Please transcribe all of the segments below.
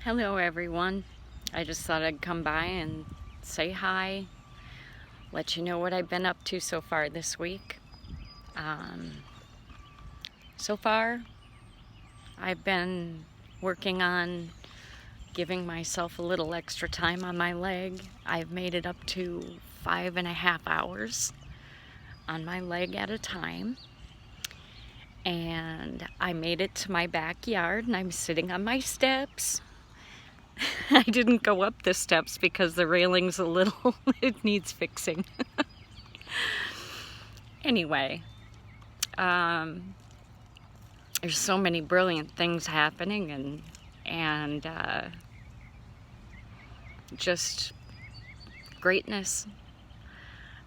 Hello everyone. I just thought I'd come by and say hi, let you know what I've been up to so far this week. So far, I've been working on giving myself a little extra time on my leg. I've made it up to 5.5 hours on my leg at a time. And I made it to my backyard and I'm sitting on my steps. I didn't go up the steps because the railing's a little, it needs fixing. Anyway, there's so many brilliant things happening and just greatness.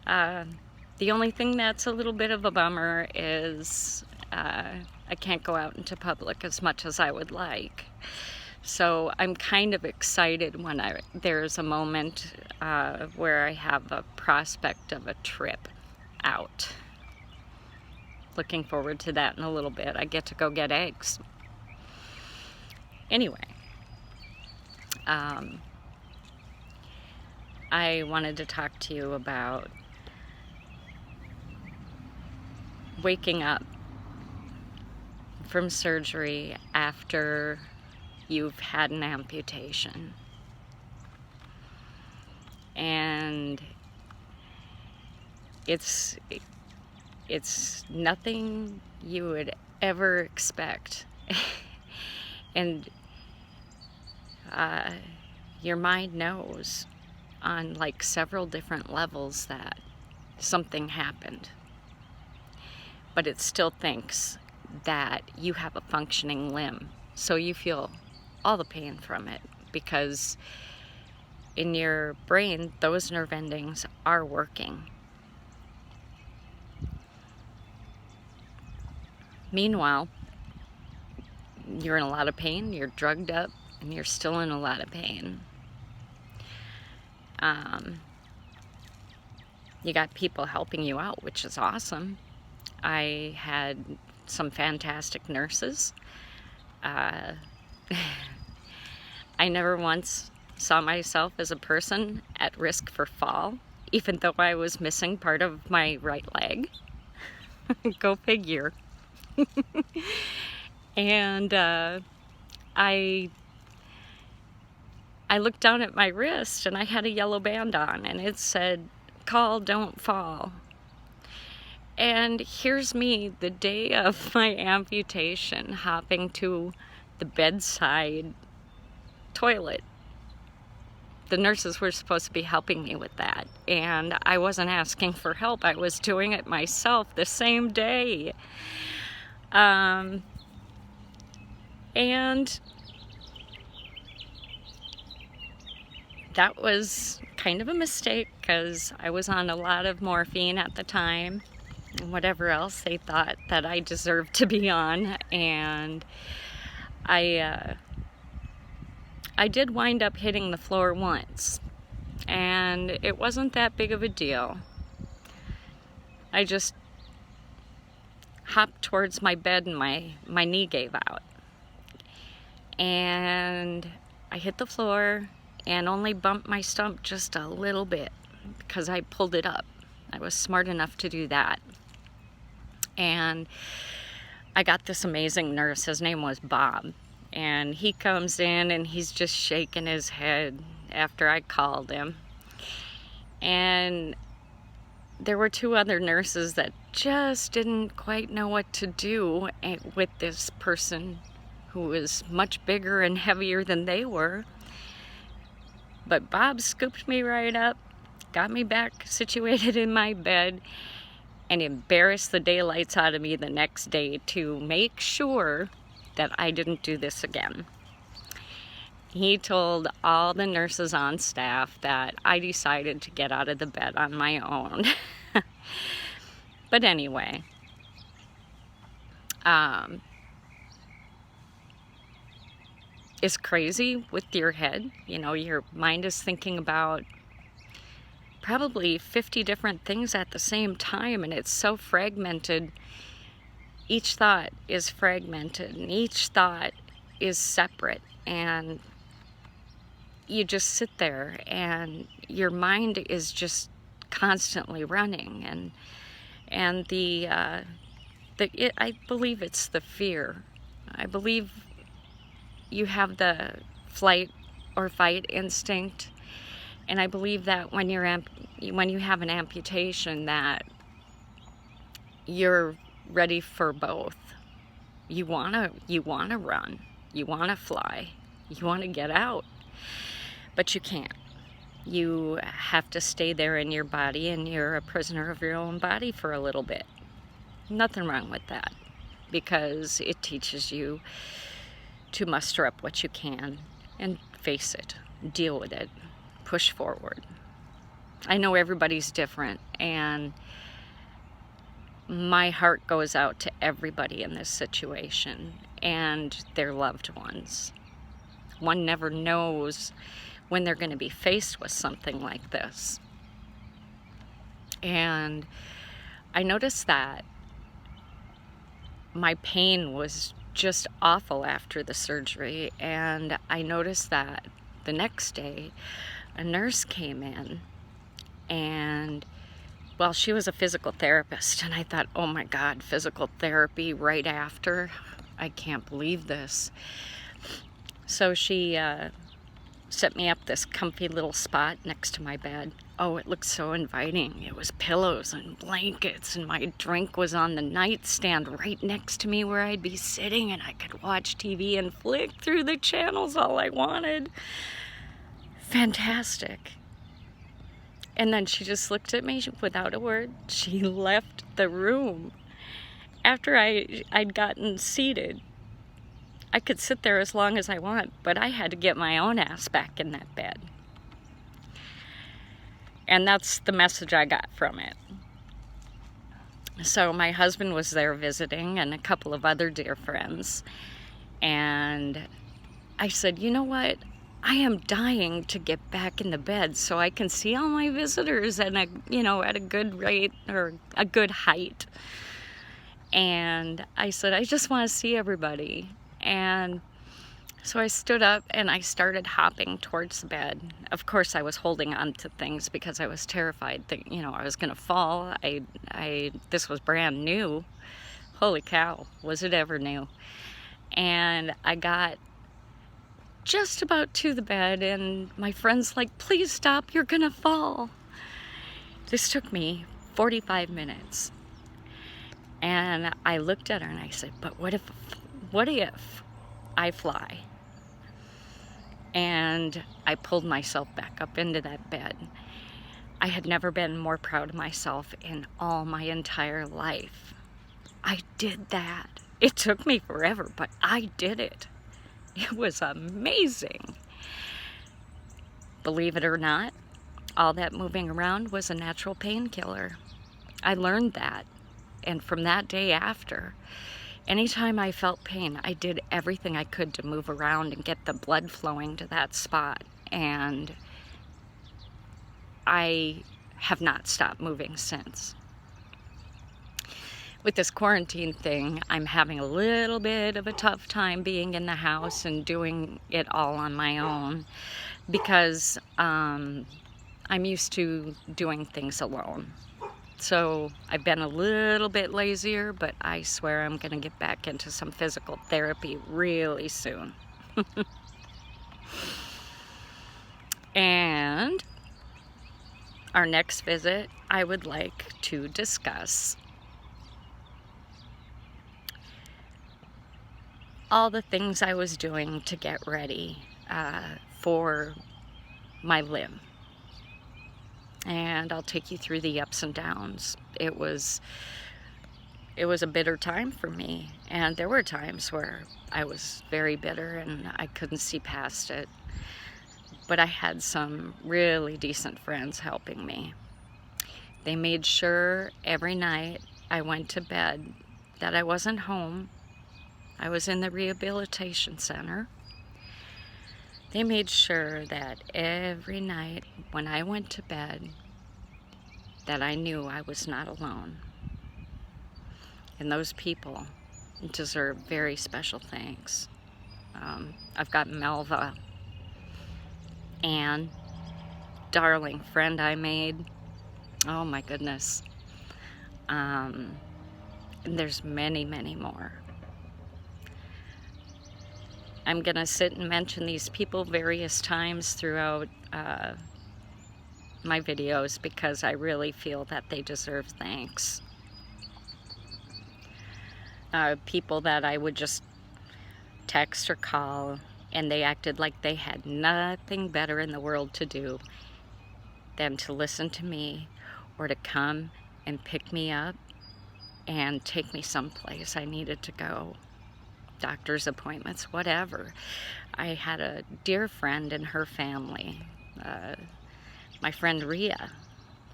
The only thing that's a little bit of a bummer is I can't go out into public as much as I would like. So I'm kind of excited when there's a moment where I have a prospect of a trip out. Looking forward to that in a little bit. I get to go get eggs. Anyway, I wanted to talk to you about waking up from surgery after you've had an amputation. And it's nothing you would ever expect. And your mind knows on like several different levels that something happened. But it still thinks that you have a functioning limb. So you feel all the pain from it because in your brain, those nerve endings are working. Meanwhile, you're in a lot of pain, you're drugged up, and you're still in a lot of pain. You got people helping you out, which is awesome. I had some fantastic nurses. I never once saw myself as a person at risk for fall, even though I was missing part of my right leg. Go figure. And I looked down at my wrist and I had a yellow band on and it said, "Call, don't fall." And here's me the day of my amputation hopping to the bedside toilet. The nurses were supposed to be helping me with that, and I wasn't asking for help. I was doing it myself the same day. And that was kind of a mistake because I was on a lot of morphine at the time and whatever else they thought that I deserved to be on. And I did wind up hitting the floor once, and it wasn't that big of a deal. I just hopped towards my bed and my knee gave out. And I hit the floor and only bumped my stump just a little bit because I pulled it up. I was smart enough to do that. And I got this amazing nurse. His name was Bob. And he comes in and he's just shaking his head after I called him. And there were two other nurses that just didn't quite know what to do with this person who was much bigger and heavier than they were. But Bob scooped me right up, got me back situated in my bed, and embarrassed the daylights out of me the next day to make sure that I didn't do this again. He told all the nurses on staff that I decided to get out of the bed on my own. But anyway, it's crazy with your head. You know, your mind is thinking about probably 50 different things at the same time, and it's so fragmented. Each thought is fragmented, and each thought is separate, and you just sit there and your mind is just constantly running, and I believe it's the fear. I believe you have the flight or fight instinct, and I believe that when you have an amputation, that you're ready for both. You wanna run, you wanna fly, you wanna get out, but you can't. You have to stay there in your body, and you're a prisoner of your own body for a little bit. Nothing wrong with that, because it teaches you to muster up what you can and face it, deal with it, push forward. I know everybody's different, and my heart goes out to everybody in this situation and their loved ones. One never knows when they're going to be faced with something like this. And I noticed that my pain was just awful after the surgery, and I noticed that the next day a nurse came in, and well, she was a physical therapist, and I thought, oh my God, physical therapy right after? I can't believe this. So she set me up this comfy little spot next to my bed. Oh, it looked so inviting. It was pillows and blankets, and my drink was on the nightstand right next to me where I'd be sitting, and I could watch TV and flick through the channels all I wanted. Fantastic. And then she just looked at me without a word. She left the room. After I'd gotten seated, I could sit there as long as I want, but I had to get my own ass back in that bed. And that's the message I got from it. So my husband was there visiting, and a couple of other dear friends. And I said, you know what? I am dying to get back in the bed so I can see all my visitors at a good rate or a good height. And I said, I just want to see everybody. And so I stood up and I started hopping towards the bed. Of course, I was holding on to things because I was terrified that, I was going to fall. This was brand new. Holy cow, was it ever new? And I got just about to the bed, and my friend's like, please stop, you're gonna fall. This took me 45 minutes. And I looked at her and I said, but what if I fly? And I pulled myself back up into that bed. I had never been more proud of myself in all my entire life. I did that. It took me forever, but I did it. It was amazing. Believe it or not, all that moving around was a natural painkiller. I learned that. And from that day after, anytime I felt pain, I did everything I could to move around and get the blood flowing to that spot. And I have not stopped moving since. With this quarantine thing, I'm having a little bit of a tough time being in the house and doing it all on my own, because I'm used to doing things alone. So I've been a little bit lazier, but I swear I'm going to get back into some physical therapy really soon. And our next visit, I would like to discuss all the things I was doing to get ready for my limb. And I'll take you through the ups and downs. It was a bitter time for me, and there were times where I was very bitter and I couldn't see past it. But I had some really decent friends helping me. They made sure every night I went to bed that I wasn't home. I was in the rehabilitation center. They made sure that every night when I went to bed that I knew I was not alone. And those people deserve very special thanks. I've got Melva Anne, darling friend I made. Oh my goodness. And there's many, many more. I'm going to sit and mention these people various times throughout my videos because I really feel that they deserve thanks. People that I would just text or call, and they acted like they had nothing better in the world to do than to listen to me or to come and pick me up and take me someplace I needed to go. Doctor's appointments, whatever. I had a dear friend and her family. My friend Rhea,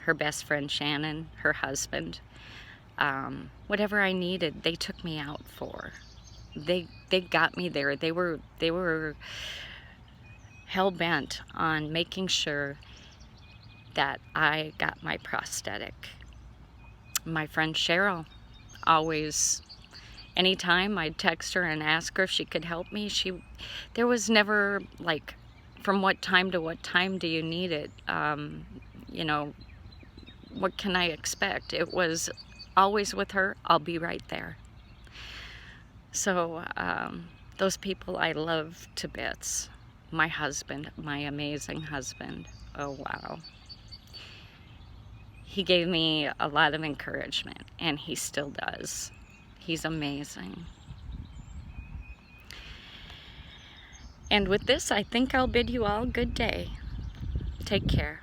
her best friend Shannon, her husband. Whatever I needed, they took me out for. They got me there. They were hell-bent on making sure that I got my prosthetic. My friend Cheryl, always, anytime I'd text her and ask her if she could help me, there was never like, from what time to what time do you need it? You know, what can I expect? It was always with her, I'll be right there. So those people I love to bits. My husband, my amazing husband, oh wow. He gave me a lot of encouragement, and he still does. He's amazing. And with this, I think I'll bid you all good day. Take care.